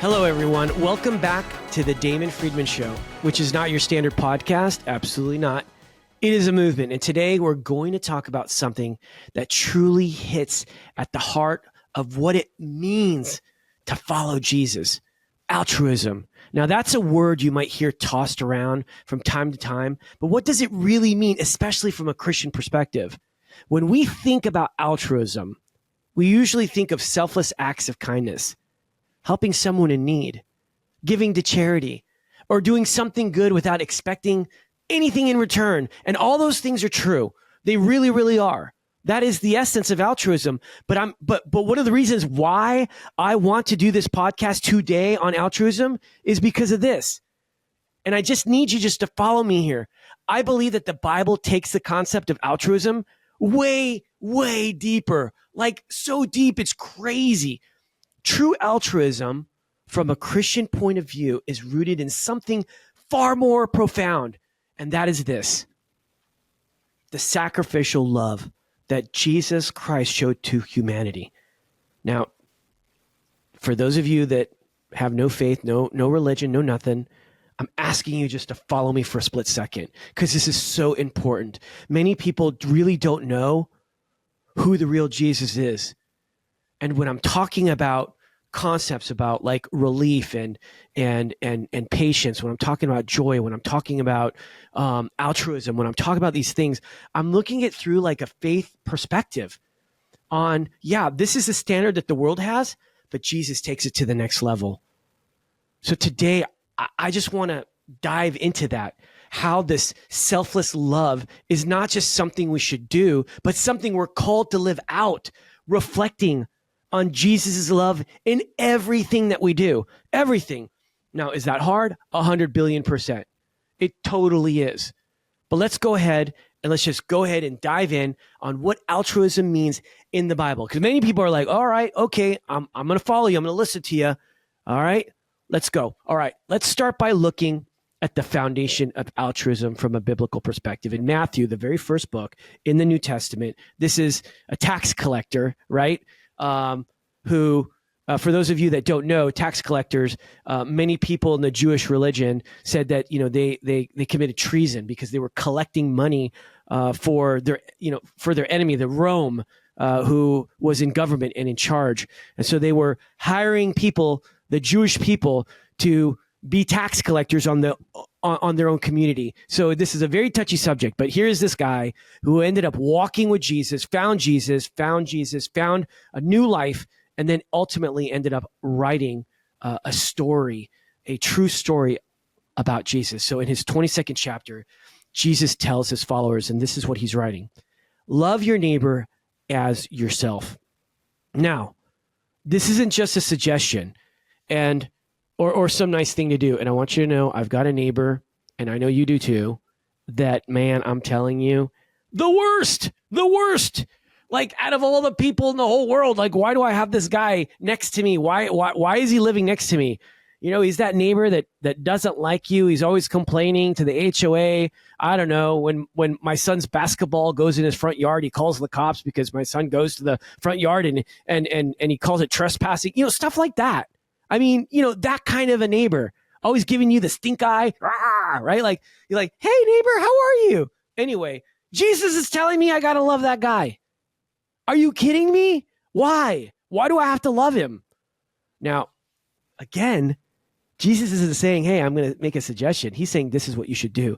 Hello, everyone. Welcome back to the Damon Friedman Show, which is not your standard podcast. Absolutely not. It is a movement. And today we're going to talk about something that truly hits at the heart of what it means to follow Jesus, altruism. Now, that's a word you might hear tossed around from time to time, but what does it really mean, especially from a Christian perspective? When we think about altruism, we usually think of selfless acts of kindness, helping someone in need, giving to charity, or doing something good without expecting anything in return. And all those things are true. They really, really are. That is the essence of altruism. But one of the reasons why I want to do this podcast today on altruism is because of this. And I just need you just to follow me here. I believe that the Bible takes the concept of altruism way, way deeper. Like so deep, it's crazy. True altruism, from a Christian point of view, is rooted in something far more profound, and that is this: the sacrificial love that Jesus Christ showed to humanity. Now, for those of you that have no faith, no religion, no nothing, I'm asking you just to follow me for a split second, because this is so important. Many people really don't know who the real Jesus is. And when I'm talking about concepts about like relief and patience, when I'm talking about joy, when I'm talking about altruism, when I'm talking about these things, I'm looking at through like a faith perspective on, yeah, this is the standard that the world has, but Jesus takes it to the next level. So today, I just want to dive into that, how this selfless love is not just something we should do, but something we're called to live out, reflecting on Jesus' love in everything that we do. Everything. Now, is that hard? 100 billion%. It totally is. But let's go ahead and let's just go ahead and dive in on what altruism means in the Bible. Because many people are like, all right, okay, I'm going to follow you. I'm going to listen to you. All right, let's go. All right, let's start by looking at the foundation of altruism from a biblical perspective. In Matthew, the very first book in the New Testament, this is a tax collector, right? Who, for those of you that don't know, tax collectors, many people in the Jewish religion said that, they committed treason because they were collecting money for their enemy, the Rome, who was in government and in charge. And so they were hiring people, the Jewish people, to be tax collectors on their own community. So this is a very touchy subject, but here's this guy who ended up walking with Jesus, found a new life, and then ultimately ended up writing a story, a true story about Jesus. So in his 22nd chapter, Jesus tells his followers, and this is what he's writing: love your neighbor as yourself. Now, this isn't just a suggestion or some nice thing to do. And I want you to know, I've got a neighbor, and I know you do too, that, man, I'm telling you, the worst. Like, out of all the people in the whole world, like, why do I have this guy next to me? Why is he living next to me? He's that neighbor that doesn't like you. He's always complaining to the HOA. I don't know, when my son's basketball goes in his front yard, he calls the cops because my son goes to the front yard and he calls it trespassing, stuff like that. I mean, that kind of a neighbor, always giving you the stink eye, right? Like, you're like, hey, neighbor, how are you? Anyway, Jesus is telling me I got to love that guy. Are you kidding me? Why? Why do I have to love him? Now, again, Jesus isn't saying, hey, I'm going to make a suggestion. He's saying this is what you should do.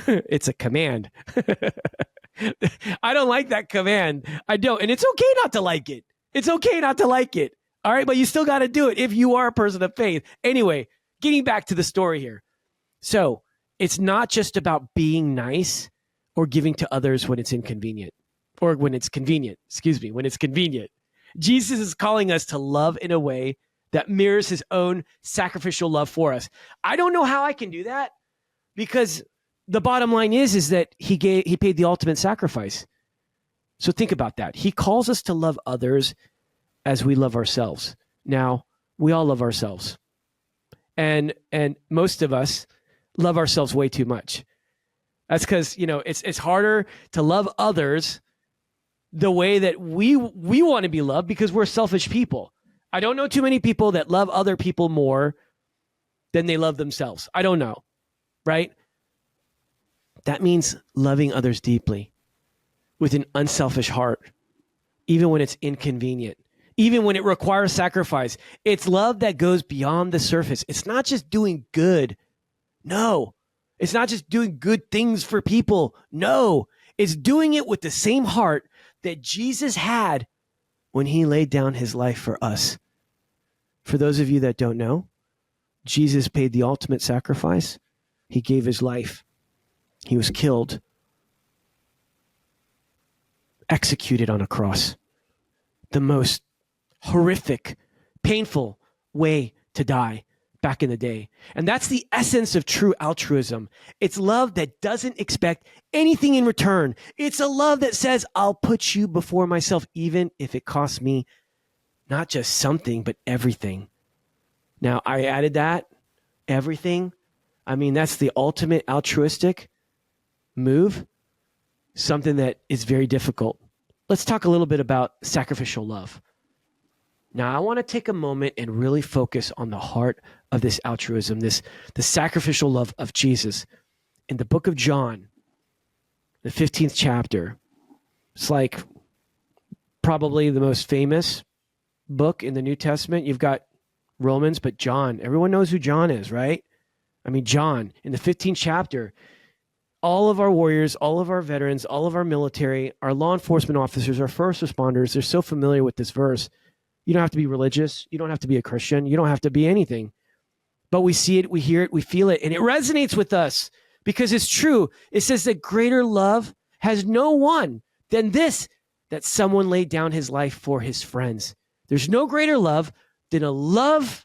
It's a command. I don't like that command. I don't. And it's okay not to like it. It's okay not to like it. All right, but you still got to do it if you are a person of faith. Anyway, getting back to the story here. So it's not just about being nice or giving to others when it's inconvenient, or when it's convenient, when it's convenient. Jesus is calling us to love in a way that mirrors his own sacrificial love for us. I don't know how I can do that, because the bottom line is that he paid the ultimate sacrifice. So think about that. He calls us to love others as we love ourselves. Now, we all love ourselves. And most of us love ourselves way too much. That's because, it's harder to love others the way that we want to be loved, because we're selfish people. I don't know too many people that love other people more than they love themselves. I don't know, right? That means loving others deeply with an unselfish heart, even when it's inconvenient, even when it requires sacrifice. It's love that goes beyond the surface. It's not just doing good. No, it's not just doing good things for people. No, it's doing it with the same heart that Jesus had when he laid down his life for us. For those of you that don't know, Jesus paid the ultimate sacrifice. He gave his life. He was killed, executed on a cross. The most horrific, painful way to die back in the day. And that's the essence of true altruism. It's love that doesn't expect anything in return. It's a love that says, I'll put you before myself, even if it costs me not just something, but everything. Now, I added that, everything. I mean, that's the ultimate altruistic move, something that is very difficult. Let's talk a little bit about sacrificial love. Now, I want to take a moment and really focus on the heart of this altruism, the sacrificial love of Jesus. In the book of John, the 15th chapter, it's like probably the most famous book in the New Testament. You've got Romans, but John, everyone knows who John is, right? I mean, John, in the 15th chapter, all of our warriors, all of our veterans, all of our military, our law enforcement officers, our first responders, they're so familiar with this verse. You don't have to be religious. You don't have to be a Christian. You don't have to be anything. But we see it, we hear it, we feel it, and it resonates with us because it's true. It says that greater love has no one than this, that someone laid down his life for his friends. There's no greater love than to love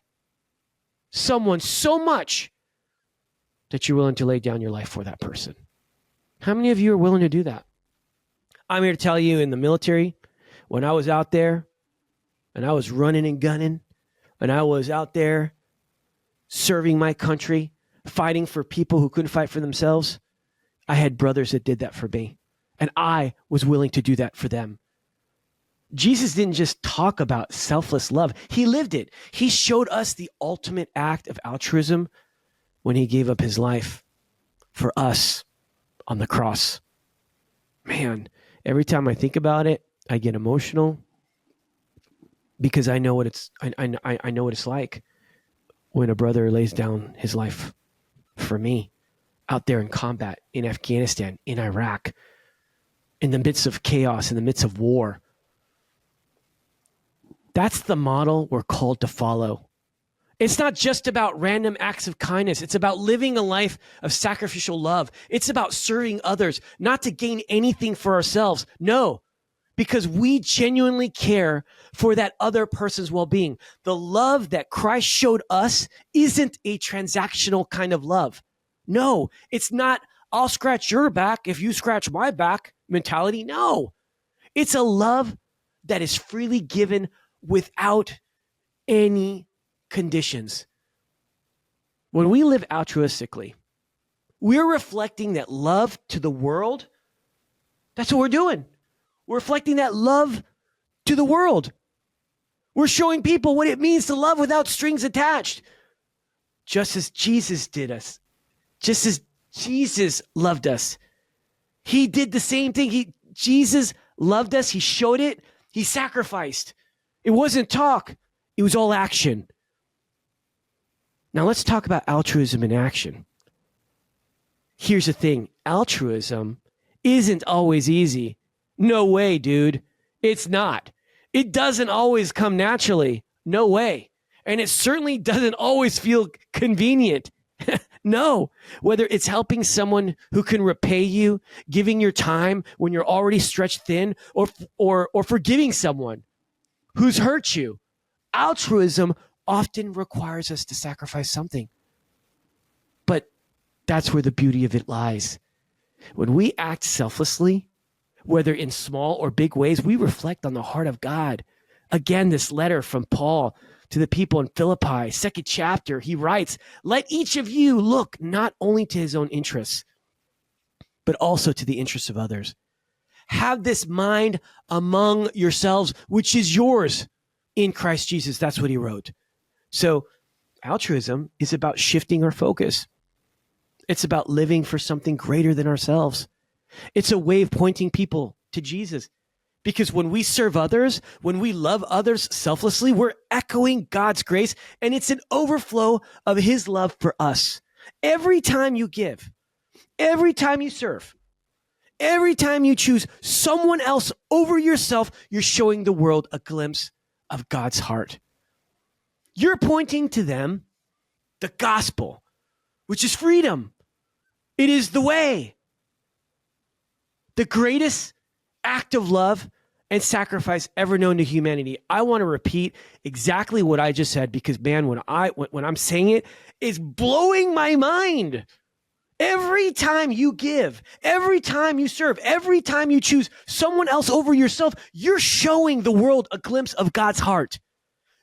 someone so much that you're willing to lay down your life for that person. How many of you are willing to do that? I'm here to tell you, in the military, when I was out there and I was running and gunning and I was out there serving my country, fighting for people who couldn't fight for themselves, I had brothers that did that for me. And I was willing to do that for them. Jesus didn't just talk about selfless love. He lived it. He showed us the ultimate act of altruism when he gave up his life for us on the cross. Man, every time I think about it, I get emotional because I know what I know what it's like when a brother lays down his life for me out there in combat, in Afghanistan, in Iraq, in the midst of chaos, in the midst of war. That's the model we're called to follow. It's not just about random acts of kindness. It's about living a life of sacrificial love. It's about serving others, not to gain anything for ourselves. No, because we genuinely care for that other person's well-being. The love that Christ showed us isn't a transactional kind of love. No, it's not, I'll scratch your back if you scratch my back mentality. No, it's a love that is freely given without any conditions. When we live altruistically, we're reflecting that love to the world. That's what we're doing. We're reflecting that love to the world. We're showing people what it means to love without strings attached. Just as Jesus did us. Just as Jesus loved us. He did the same thing. Jesus loved us. He showed it. He sacrificed. It wasn't talk. It was all action. Now let's talk about altruism in action. Here's the thing. Altruism isn't always easy. No way, dude. It's not. It doesn't always come naturally. No way. And it certainly doesn't always feel convenient. No. Whether it's helping someone who can repay you, giving your time when you're already stretched thin, or forgiving someone who's hurt you. Altruism often requires us to sacrifice something. But that's where the beauty of it lies. When we act selflessly, whether in small or big ways, we reflect on the heart of God. Again, this letter from Paul to the people in Philippi, 2nd chapter, he writes, let each of you look not only to his own interests, but also to the interests of others. Have this mind among yourselves, which is yours. in Christ Jesus. That's what he wrote. So altruism is about shifting our focus. It's about living for something greater than ourselves. It's a way of pointing people to Jesus. Because when we serve others, when we love others selflessly, we're echoing God's grace, and it's an overflow of his love for us. Every time you give, every time you serve, every time you choose someone else over yourself, you're showing the world a glimpse of God's heart. You're pointing to them the gospel, which is freedom. It is the way. The greatest act of love and sacrifice ever known to humanity. I want to repeat exactly what I just said because, man, when I'm saying it, it's blowing my mind. Every time you give, every time you serve, every time you choose someone else over yourself, you're showing the world a glimpse of God's heart.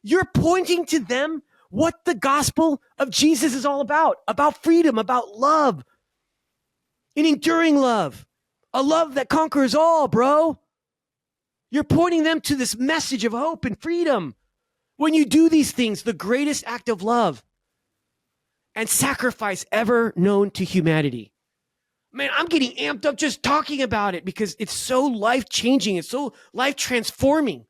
You're pointing to them what the gospel of Jesus is all about freedom, about love, an enduring love, a love that conquers all, bro. You're pointing them to this message of hope and freedom. When you do these things, the greatest act of love and sacrifice ever known to humanity. Man, I'm getting amped up just talking about it because it's so life-changing. It's so life-transforming.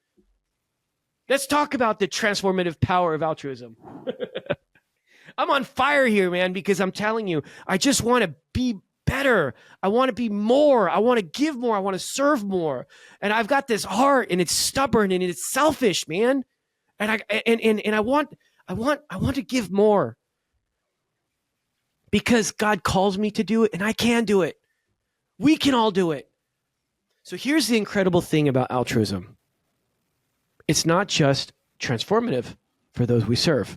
Let's talk about the transformative power of altruism. I'm on fire here, man, because I'm telling you, I just want to be better. I want to be more. I want to give more. I want to serve more. And I've got this heart, and it's stubborn, and it's selfish, man. And I want to give more because God calls me to do it, and I can do it. We can all do it. So here's the incredible thing about altruism. It's not just transformative for those we serve.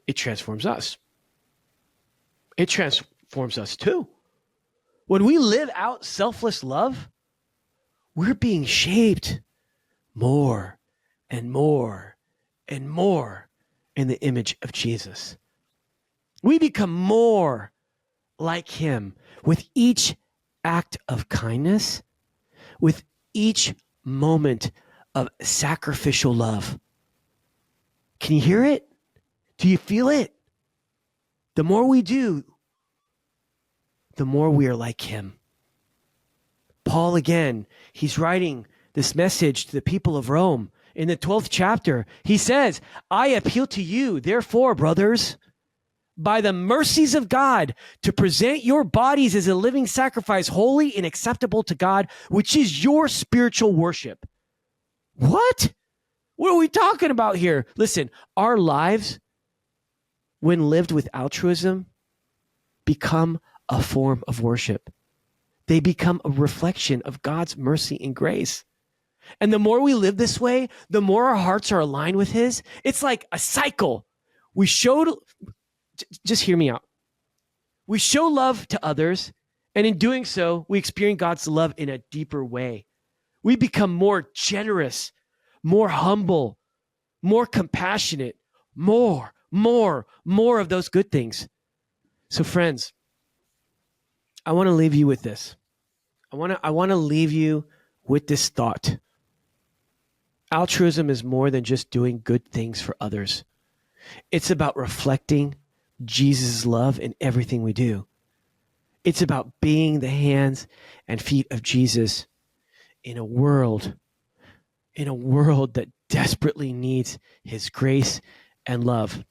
It transforms us. It transforms us too. When we live out selfless love, we're being shaped more and more and more in the image of Jesus. We become more like him with each act of kindness, with each moment of sacrificial love. Can you hear it? Do you feel it? The more we do, the more we are like him. Paul, again, he's writing this message to the people of Rome. In the 12th chapter, he says, I appeal to you, therefore, brothers, by the mercies of God, to present your bodies as a living sacrifice, holy and acceptable to God, which is your spiritual worship. What? What are we talking about here? Listen, our lives, when lived with altruism, become a form of worship. They become a reflection of God's mercy and grace. And the more we live this way, the more our hearts are aligned with his. It's like a cycle. Just hear me out. We show love to others, and in doing so, we experience God's love in a deeper way. We become more generous, more humble, more compassionate, more of those good things. So friends, I want to leave you with this. I want to leave you with this thought. Altruism is more than just doing good things for others. It's about reflecting Jesus' love in everything we do. It's about being the hands and feet of Jesus in a world that desperately needs his grace and love.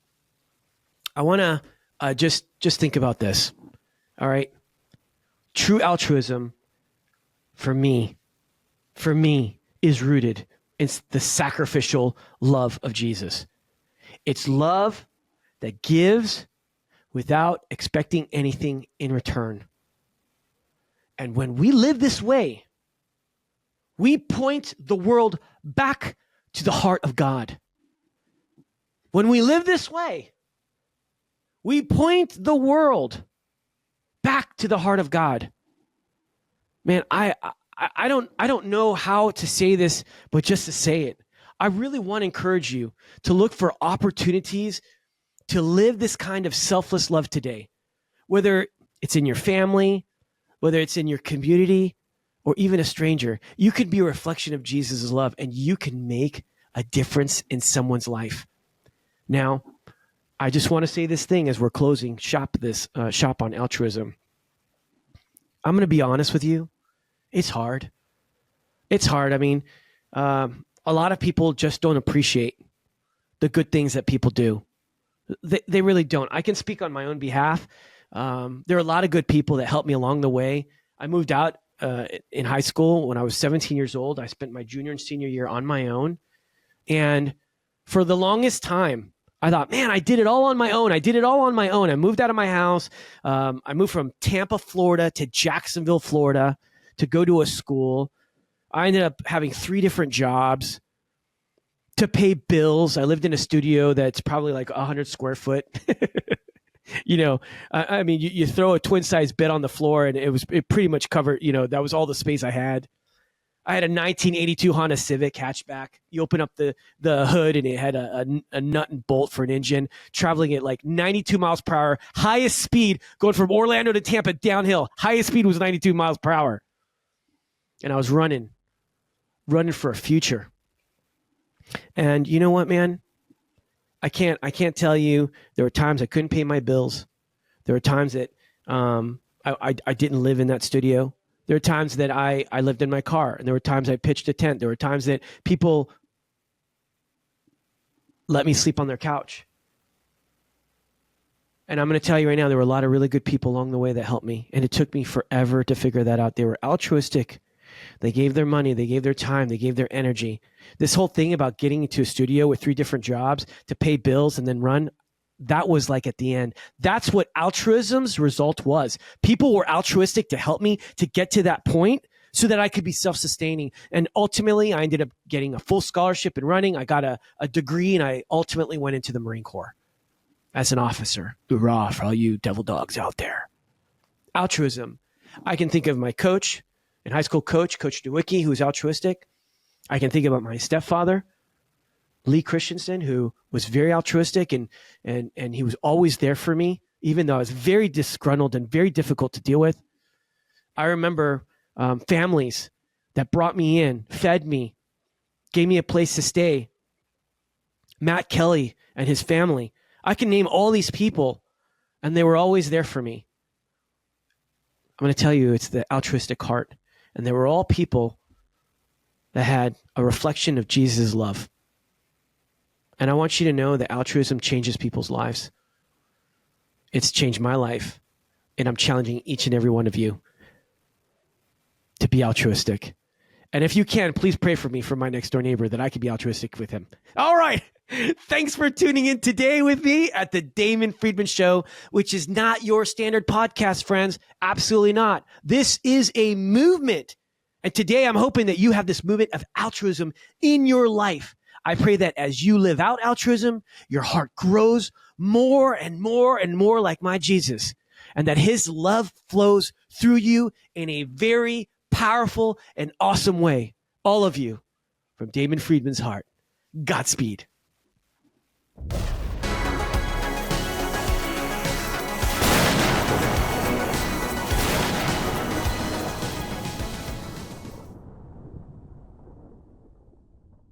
I want to just think about this. All right. True altruism for me is rooted in the sacrificial love of Jesus. It's love that gives without expecting anything in return. And when we live this way, we point the world back to the heart of God. When we live this way, we point the world back to the heart of God. Man, I don't know how to say this, but just to say it, I really want to encourage you to look for opportunities to live this kind of selfless love today, whether it's in your family, whether it's in your community, or even a stranger. You could be a reflection of Jesus' love, and you can make a difference in someone's life. Now, I just want to say this thing as we're closing shop on altruism. I'm going to be honest with you. It's hard. It's hard. I mean, a lot of people just don't appreciate the good things that people do. They really don't. I can speak on my own behalf. There are a lot of good people that helped me along the way. I moved out in high school when I was 17 years old. I spent my junior and senior year on my own. And for the longest time, I thought, man, I did it all on my own. I moved out of my house. I moved from Tampa, Florida to Jacksonville, Florida to go to a school. I ended up having 3 different jobs to pay bills. I lived in a studio that's probably like 100 square foot. I mean, you throw a twin size bed on the floor and it pretty much covered, that was all the space I had. I had a 1982 Honda Civic hatchback. You open up the hood and it had a nut and bolt for an engine, traveling at like 92 miles per hour, highest speed, going from Orlando to Tampa downhill. Highest speed was 92 miles per hour. And I was running for a future. And you know what, man? I can't tell you. There were times I couldn't pay my bills. There were times that I didn't live in that studio. There were times that I lived in my car, and there were times I pitched a tent. There were times that people let me sleep on their couch. And I'm going to tell you right now, there were a lot of really good people along the way that helped me, and it took me forever to figure that out. They were altruistic. They gave their money, they gave their time, they gave their energy. This whole thing about getting into a studio with 3 different jobs to pay bills and then run, that was like at the end. That's what altruism's result was. People were altruistic to help me to get to that point so that I could be self-sustaining. And ultimately, I ended up getting a full scholarship in running. I got a degree, and I ultimately went into the Marine Corps as an officer. Hoorah for all you devil dogs out there. Altruism. I can think of my coach, in high school Coach Nowicki, who was altruistic. I can think about my stepfather, Lee Christensen, who was very altruistic and he was always there for me, even though I was very disgruntled and very difficult to deal with. I remember families that brought me in, fed me, gave me a place to stay. Matt Kelly and his family. I can name all these people, and they were always there for me. I'm going to tell you, it's the altruistic heart. And they were all people that had a reflection of Jesus' love. And I want you to know that altruism changes people's lives. It's changed my life. And I'm challenging each and every one of you to be altruistic. And if you can, please pray for me, for my next door neighbor, that I could be altruistic with him. All right. Thanks for tuning in today with me at the Damon Friedman Show, which is not your standard podcast, friends. Absolutely not. This is a movement. And today I'm hoping that you have this movement of altruism in your life. I pray that as you live out altruism, your heart grows more and more and more like my Jesus, and that his love flows through you in a very powerful and awesome way. All of you, from Damon Friedman's heart, Godspeed.